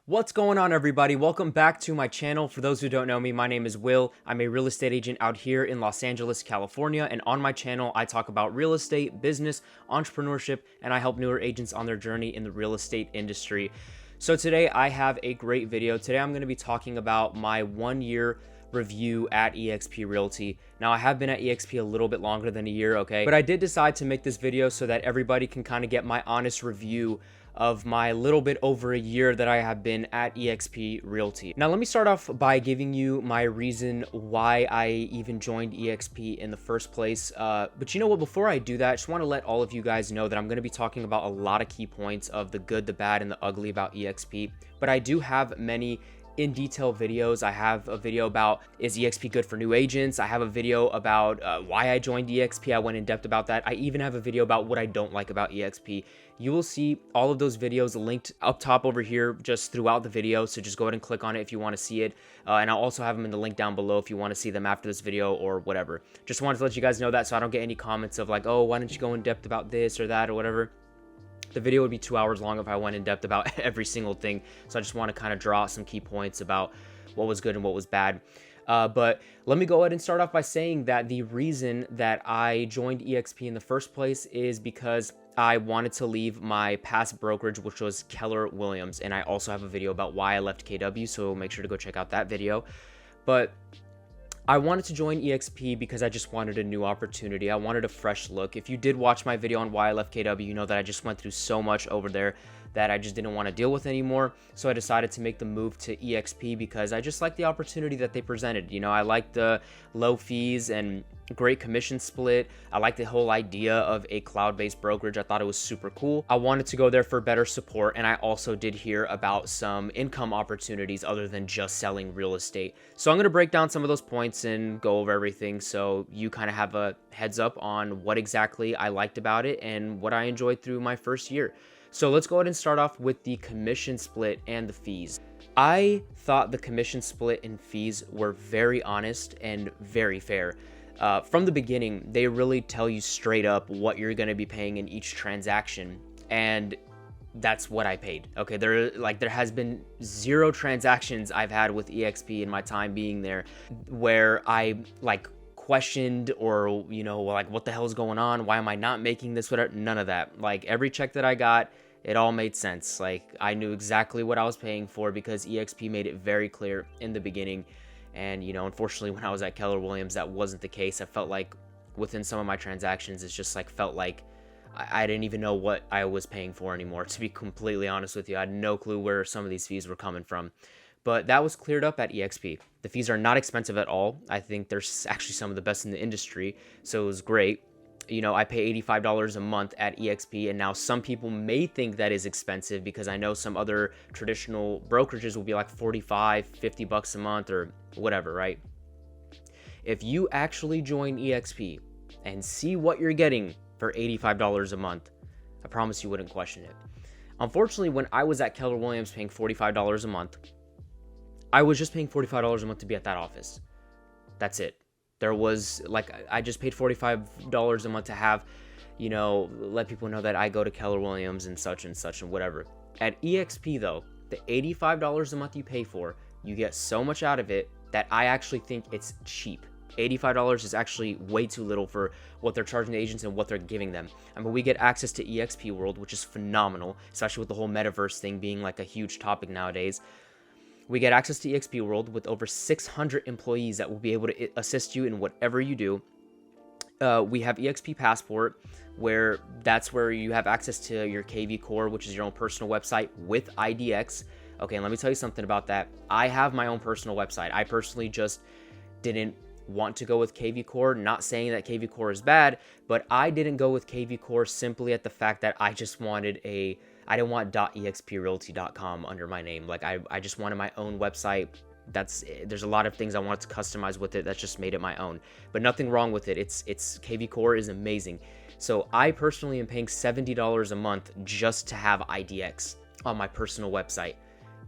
What's going on, everybody? Welcome back to my channel. For those who don't know me, my name is Will. I'm a real estate agent out here in Los Angeles, California, and on my channel I talk about real estate, business, entrepreneurship, and I help newer agents on their journey in the real estate industry. So today I have a great video. Today I'm going to be talking about my 1-year review at eXp Realty. Now, I have been at eXp a little bit longer than a year, okay? But I did decide to make this video so that everybody can kind of get my honest review of my little bit over a year that I have been at eXp Realty. Now, let me start off by giving you my reason why I even joined eXp in the first place. But you know what, before I do that, I just want to let all of you guys know that I'm going to be talking about a lot of key points of the good, the bad, and the ugly about eXp. But I do have many in detail videos. I have a video about, is eXp good for new agents? I have a video about why I joined eXp. I went in depth about that. I even have a video about what I don't like about eXp. You will see all of those videos linked up top over here just throughout the video, so just go ahead and click on it if you want to see it, and I'll also have them in the link down below if you want to see them after this video or whatever. Just wanted to let you guys know that so I don't get any comments of like, oh, why didn't you go in depth about this or that or whatever. The video would be 2 hours long if I went in depth about every single thing. So I just want to kind of draw out some key points about what was good and what was bad. But let me go ahead and start off by saying that the reason that I joined eXp in the first place is because I wanted to leave my past brokerage, which was Keller Williams. And I also have a video about why I left KW, so make sure to go check out that video. But I wanted to join eXp because I just wanted a new opportunity. I wanted a fresh look. If you did watch my video on why I left KW, you know that I just went through so much over there that I just didn't want to deal with anymore. So I decided to make the move to eXp because I just liked the opportunity that they presented. You know, I liked the low fees and great commission split. I liked the whole idea of a cloud-based brokerage. I thought it was super cool. I wanted to go there for better support, and I also did hear about some income opportunities other than just selling real estate. So I'm going to break down some of those points and go over everything so you kind of have a heads up on what exactly I liked about it and what I enjoyed through my first year. So let's go ahead and start off with the commission split and the fees. I thought the commission split and fees were very honest and very fair. From the beginning, they really tell you straight up what you're going to be paying in each transaction, and that's what I paid. Okay, there has been 0 transactions I've had with eXp in my time being there where I questioned or, you know, like, what the hell's going on? Why am I not making this? Whatever. None of that. Like, every check that I got, it all made sense. Like, I knew exactly what I was paying for because eXp made it very clear in the beginning. And, you know, unfortunately, when I was at Keller Williams, that wasn't the case. I felt like within some of my transactions, it's just like felt like I didn't even know what I was paying for anymore. To be completely honest with you, I had no clue where some of these fees were coming from. But that was cleared up at eXp. The fees are not expensive at all. I think they're actually some of the best in the industry. So it was great. You know, I pay $85 a month at eXp, and now some people may think that is expensive because I know some other traditional brokerages will be like $45, $50 a month or whatever, right? If you actually join eXp and see what you're getting for $85 a month, I promise you wouldn't question it. Unfortunately, when I was at Keller Williams paying $45 a month, I was just paying $45 a month to be at that office. That's it. There was, like, I just paid $45 a month to have, you know, let people know that I go to Keller Williams and such and whatever. At eXp, though, the $85 a month you pay for, you get so much out of it that I actually think it's cheap. $85 is actually way too little for what they're charging the agents and what they're giving them. I mean, we get access to eXp World, which is phenomenal, especially with the whole metaverse thing being like a huge topic nowadays. We get access to eXp World with over 600 employees that will be able to assist you in whatever you do. We have eXp Passport, where that's where you have access to your KV Core, which is your own personal website with IDX. Okay, and let me tell you something about that. I have my own personal website. I personally just didn't want to go with KV Core. Not saying that KV Core is bad, but I didn't go with KV Core simply at the fact that I just wanted I didn't want .exprealty.com under my name. Like, I just wanted my own website. There's a lot of things I wanted to customize with it. That's just made it my own, but nothing wrong with it. It's KV Core is amazing. So I personally am paying $70 a month just to have IDX on my personal website.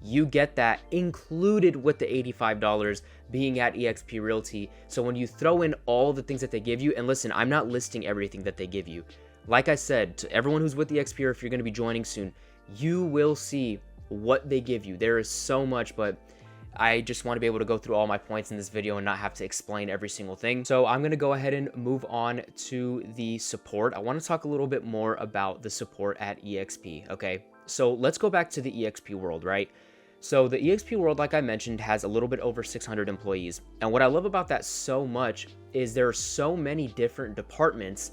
You get that included with the $85 being at eXp Realty. So when you throw in all the things that they give you, and listen, I'm not listing everything that they give you. Like I said, to everyone who's with eXp, or if you're going to be joining soon, you will see what they give you. There is so much, but I just want to be able to go through all my points in this video and not have to explain every single thing. So I'm going to go ahead and move on to the support. I want to talk a little bit more about the support at EXP, okay? So let's go back to the EXP world, right? So the EXP world, like I mentioned, has a little bit over 600 employees. And what I love about that so much is there are so many different departments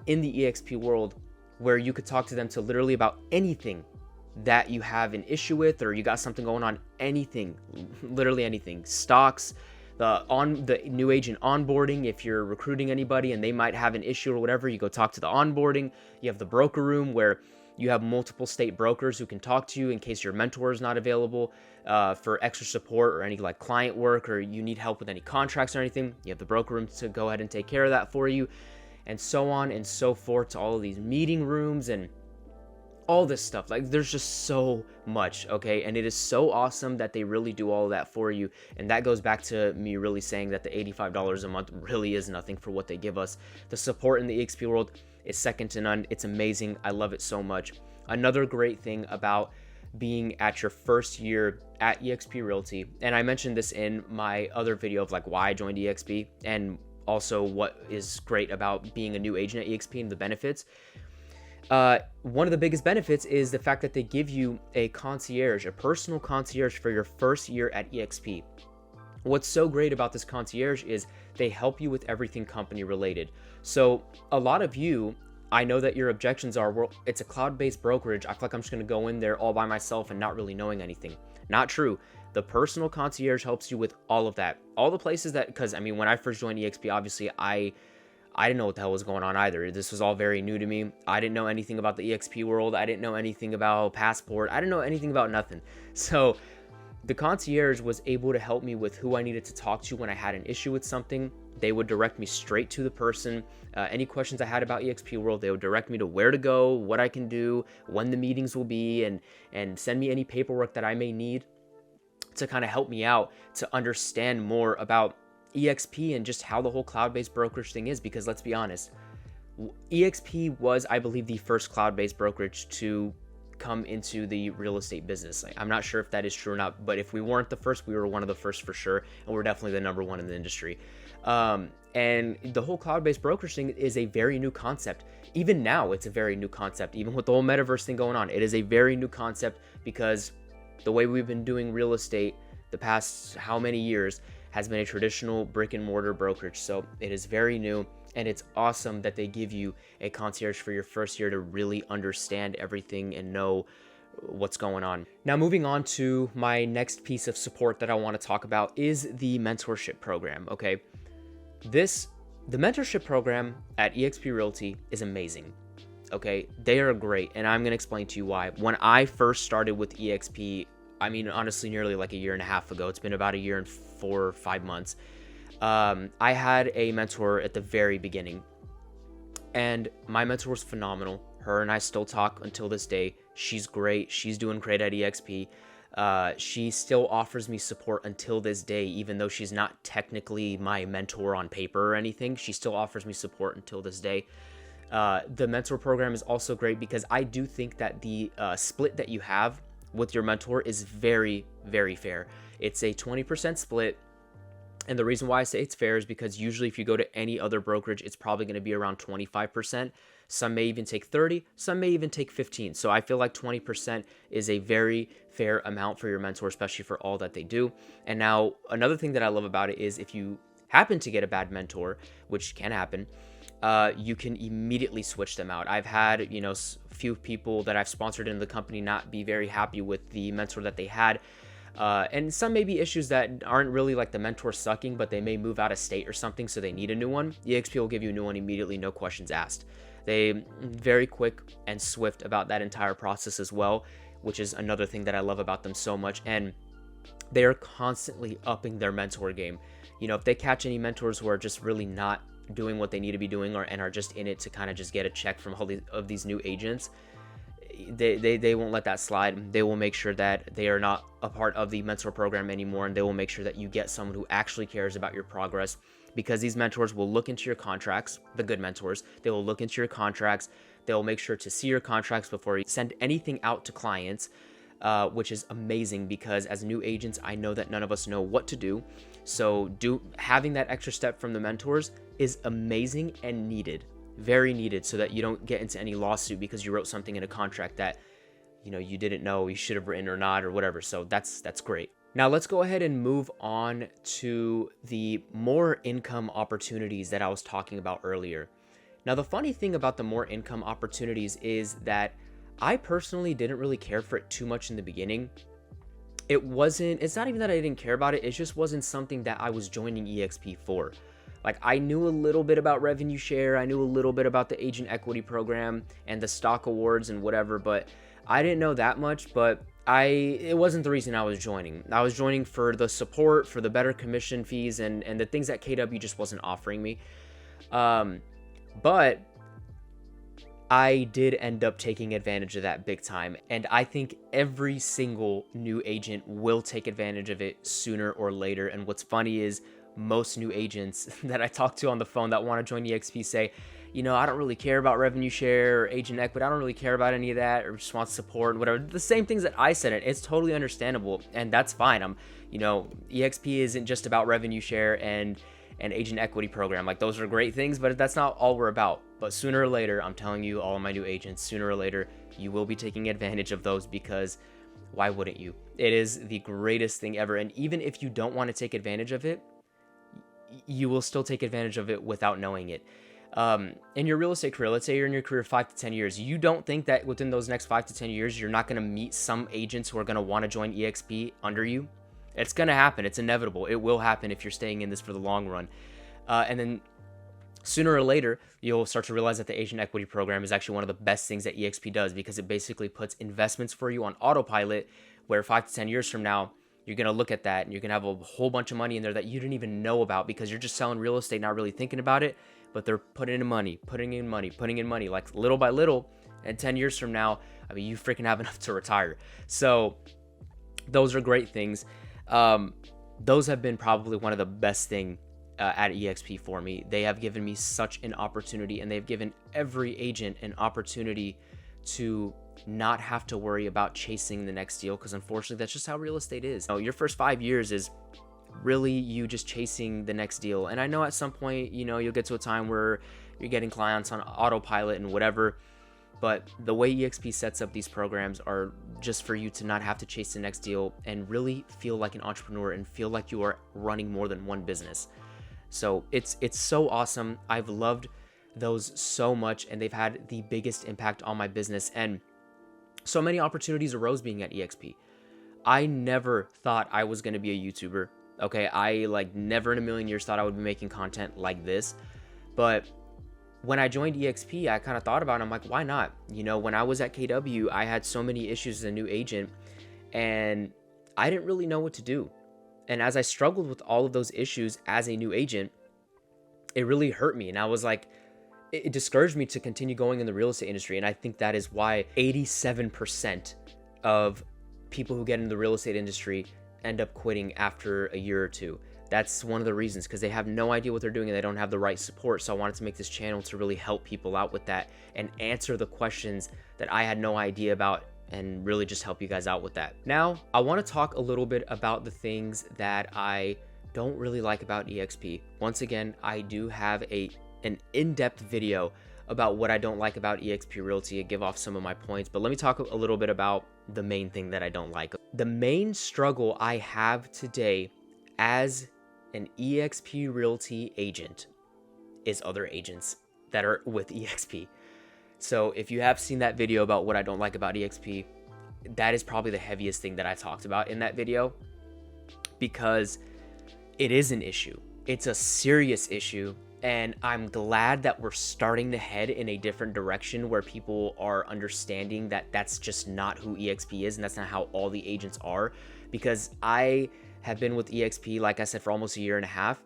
in the EXP world where you could talk to them to literally about anything that you have an issue with, or you got something going on, anything, literally anything. Stocks, the new agent onboarding, if you're recruiting anybody and they might have an issue or whatever, you go talk to the onboarding. You have the broker room where you have multiple state brokers who can talk to you in case your mentor is not available for extra support or any like client work, or you need help with any contracts or anything. You have the broker room to go ahead and take care of that for you, and so on and so forth, to all of these meeting rooms and all this stuff. Like, there's just so much, okay? And it is so awesome that they really do all of that for you. And that goes back to me really saying that the $85 a month really is nothing for what they give us. The support in the EXP world is second to none. It's amazing. I love it so much. Another great thing about being at your first year at EXP Realty, and I mentioned this in my other video of like why I joined EXP, and also what is great about being a new agent at EXP and the benefits. One of the biggest benefits is the fact that they give you a concierge, a personal concierge for your first year at EXP. What's so great about this concierge is they help you with everything company related. So a lot of you, I know that your objections are, well, it's a cloud-based brokerage. I feel like I'm just going to go in there all by myself and not really knowing anything. Not true. The personal concierge helps you with all of that. All the places that, because I mean, when I first joined EXP, obviously I didn't know what the hell was going on either. This was all very new to me. I didn't know anything about the EXP world. I didn't know anything about Passport. I didn't know anything about nothing. So the concierge was able to help me with who I needed to talk to when I had an issue with something. They would direct me straight to the person. Any questions I had about EXP world, they would direct me to where to go, what I can do, when the meetings will be, and send me any paperwork that I may need to kind of help me out to understand more about EXP and just how the whole cloud-based brokerage thing is. Because let's be honest, EXP was, I believe, the first cloud-based brokerage to come into the real estate business. I'm not sure if that is true or not, but if we weren't the first, we were one of the first for sure, and we're definitely the number one in the industry. And the whole cloud-based brokerage thing is a very new concept. Even now, it's a very new concept. Even with the whole metaverse thing going on, it is a very new concept, because the way we've been doing real estate the past how many years has been a traditional brick and mortar brokerage. So it is very new, and it's awesome that they give you a concierge for your first year to really understand everything and know what's going on. Now, moving on to my next piece of support that I want to talk about is the mentorship program, okay? The mentorship program at EXP Realty is amazing, okay? They are great, and I'm going to explain to you why. When I first started with EXP, I mean, honestly, nearly like a year and a half ago, it's been about a year and 4 or 5 months, I had a mentor at the very beginning, and my mentor was phenomenal. Her and I still talk until this day. She's great. She's doing great at EXP. She still offers me support until this day, even though she's not technically my mentor on paper or anything. She still offers me support until this day. The mentor program is also great because I do think that the split that you have with your mentor is very, very fair. It's a 20% split. And the reason why I say it's fair is because usually if you go to any other brokerage, it's probably going to be around 25%. Some may even take 30, some may even take 15. So I feel like 20% is a very fair amount for your mentor, especially for all that they do. And now another thing that I love about it is if you happen to get a bad mentor, which can happen, you can immediately switch them out. I've had, few people that I've sponsored in the company not be very happy with the mentor that they had. And some may be issues that aren't really like the mentor sucking, but they may move out of state or something, so they need a new one. EXP will give you a new one immediately, no questions asked. They very quick and swift about that entire process as well, which is another thing that I love about them so much. And they are constantly upping their mentor game. If they catch any mentors who are just really not doing what they need to be doing and are just in it to kind of just get a check from all of these new agents, they won't let that slide. They will make sure that they are not a part of the mentor program anymore, and they will make sure that you get someone who actually cares about your progress, because these mentors will look into your contracts. The good mentors, they will look into your contracts. They'll make sure to see your contracts before you send anything out to clients. which is amazing because as new agents, I know that none of us know what to do. So having that extra step from the mentors is amazing and needed, very needed, so that you don't get into any lawsuit because you wrote something in a contract that, you know, you didn't know you should have written or not or whatever. So that's great. Now let's go ahead and move on to the more income opportunities that I was talking about earlier. Now, the funny thing about the more income opportunities is that I personally didn't really care for it too much in the beginning. It's not even that I didn't care about it. It just wasn't something that I was joining EXP for. Like, I knew a little bit about revenue share. I knew a little bit about the agent equity program and the stock awards and whatever, but I didn't know that much. But it wasn't the reason I was joining. I was joining for the support, for the better commission fees, and the things that KW just wasn't offering me. But I did end up taking advantage of that big time. And I think every single new agent will take advantage of it sooner or later. And what's funny is most new agents that I talk to on the phone that want to join EXP say, you know, I don't really care about revenue share or agent equity. I don't really care about any of that, or just want support and whatever. The same things that I said. It's totally understandable. And that's fine. EXP isn't just about revenue share and agent equity program. Like, those are great things, but that's not all we're about. But sooner or later, I'm telling you, all of my new agents, sooner or later, you will be taking advantage of those, because why wouldn't you? It is the greatest thing ever. And even if you don't want to take advantage of it, you will still take advantage of it without knowing it. In your real estate career, let's say you're in your career 5 to 10 years, you don't think that within those next 5 to 10 years, you're not going to meet some agents who are going to want to join EXP under you? It's going to happen. It's inevitable. It will happen if you're staying in this for the long run. And then sooner or later, you'll start to realize that the agent equity program is actually one of the best things that EXP does, because it basically puts investments for you on autopilot, where 5 to 10 years from now, you're going to look at that and you're going to have a whole bunch of money in there that you didn't even know about, because you're just selling real estate, not really thinking about it, but they're putting in money, like little by little. And 10 years from now, I mean, you freaking have enough to retire. So those are great things. Those have been probably one of the best thing at EXP for me. They have given me such an opportunity, and they've given every agent an opportunity to not have to worry about chasing the next deal, because unfortunately that's just how real estate is. Your first 5 years is really you just chasing the next deal. And I know at some point, you'll get to a time where you're getting clients on autopilot and whatever, but the way EXP sets up these programs are just for you to not have to chase the next deal and really feel like an entrepreneur and feel like you are running more than one business. So it's so awesome. I've loved those so much, and they've had the biggest impact on my business. And so many opportunities arose being at EXP. I never thought I was going to be a YouTuber. Okay, I never in a million years thought I would be making content like this. But when I joined EXP, I kind of thought about it. I'm like, why not? When I was at KW, I had so many issues as a new agent, and I didn't really know what to do. And as I struggled with all of those issues as a new agent, it really hurt me. And I was like, it discouraged me to continue going in the real estate industry. And I think that is why 87% of people who get into the real estate industry end up quitting after a year or two. That's one of the reasons, because they have no idea what they're doing and they don't have the right support. So I wanted to make this channel to really help people out with that and answer the questions that I had no idea about, and really just help you guys out with that. Now, I want to talk a little bit about the things that I don't really like about EXP. Once again, I do have an in-depth video about what I don't like about EXP Realty and give off some of my points, but let me talk a little bit about the main thing that I don't like. The main struggle I have today as an EXP Realty agent is other agents that are with EXP. So if you have seen that video about what I don't like about EXP, that is probably the heaviest thing that I talked about in that video, because it is an issue. It's a serious issue. And I'm glad that we're starting to head in a different direction, where people are understanding that that's just not who EXP is, and that's not how all the agents are. Because I have been with EXP, like I said, for almost a year and a half.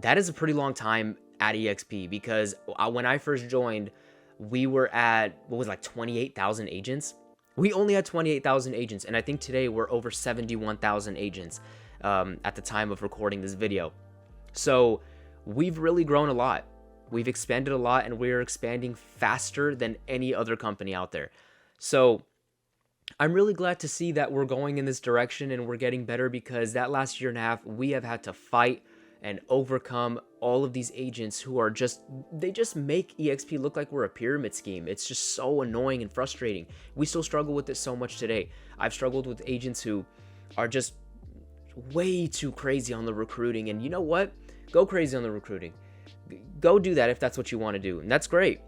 That is a pretty long time at EXP, because when I first joined, we were at, 28,000 agents? We only had 28,000 agents, and I think today we're over 71,000 agents at the time of recording this video. So we've really grown a lot. We've expanded a lot, and we're expanding faster than any other company out there. So I'm really glad to see that we're going in this direction and we're getting better, because that last year and a half, we have had to fight and overcome all of these agents who are they just make EXP look like we're a pyramid scheme. It's just so annoying and frustrating. We still struggle with it so much today. I've struggled with agents who are just way too crazy on the recruiting. And you know what? Go crazy on the recruiting. Go do that if that's what you want to do. And that's great.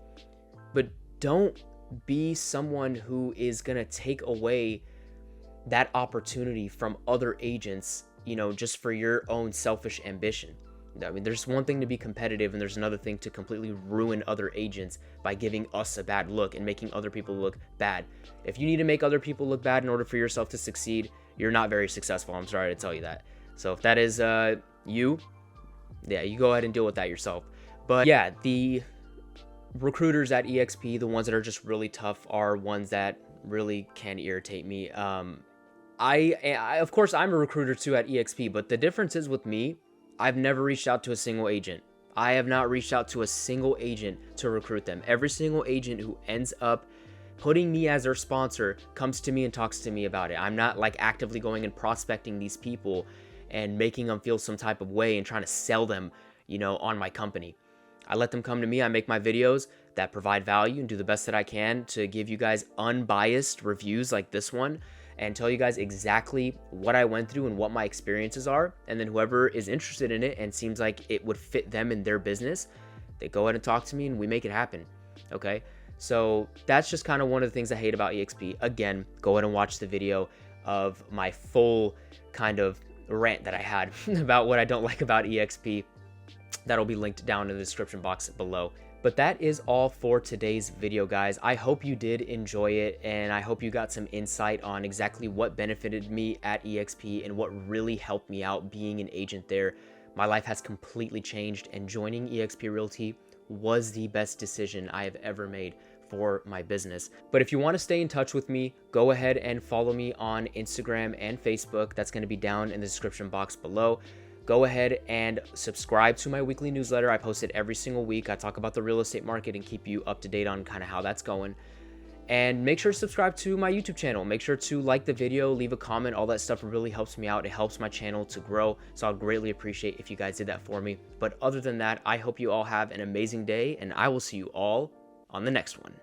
But don't be someone who is going to take away that opportunity from other agents, just for your own selfish ambition. I mean, there's one thing to be competitive, and there's another thing to completely ruin other agents by giving us a bad look and making other people look bad. If you need to make other people look bad in order for yourself to succeed, you're not very successful. I'm sorry to tell you that. So if that is you go ahead and deal with that yourself. But yeah, the recruiters at EXP, the ones that are just really tough, are ones that really can irritate me. I of course, I'm a recruiter too at EXP, but the difference is with me, I've never reached out to a single agent. I have not reached out to a single agent to recruit them. Every single agent who ends up putting me as their sponsor comes to me and talks to me about it. I'm not like actively going and prospecting these people and making them feel some type of way and trying to sell them, on my company. I let them come to me. I make my videos that provide value and do the best that I can to give you guys unbiased reviews like this one, and tell you guys exactly what I went through and what my experiences are. And then whoever is interested in it and seems like it would fit them in their business, they go ahead and talk to me and we make it happen. Okay? So that's just kind of one of the things I hate about EXP. Again, go ahead and watch the video of my full kind of rant that I had about what I don't like about EXP. That'll be linked down in the description box below. But that is all for today's video, guys. I hope you did enjoy it, and I hope you got some insight on exactly what benefited me at EXP and what really helped me out being an agent there. My life has completely changed, and joining EXP Realty was the best decision I have ever made for my business. But if you want to stay in touch with me, go ahead and follow me on Instagram and Facebook. That's going to be down in the description box below. Go ahead and subscribe to my weekly newsletter. I post it every single week. I talk about the real estate market and keep you up to date on kind of how that's going. And make sure to subscribe to my YouTube channel. Make sure to like the video, leave a comment. All that stuff really helps me out. It helps my channel to grow. So I'd greatly appreciate if you guys did that for me. But other than that, I hope you all have an amazing day, and I will see you all on the next one.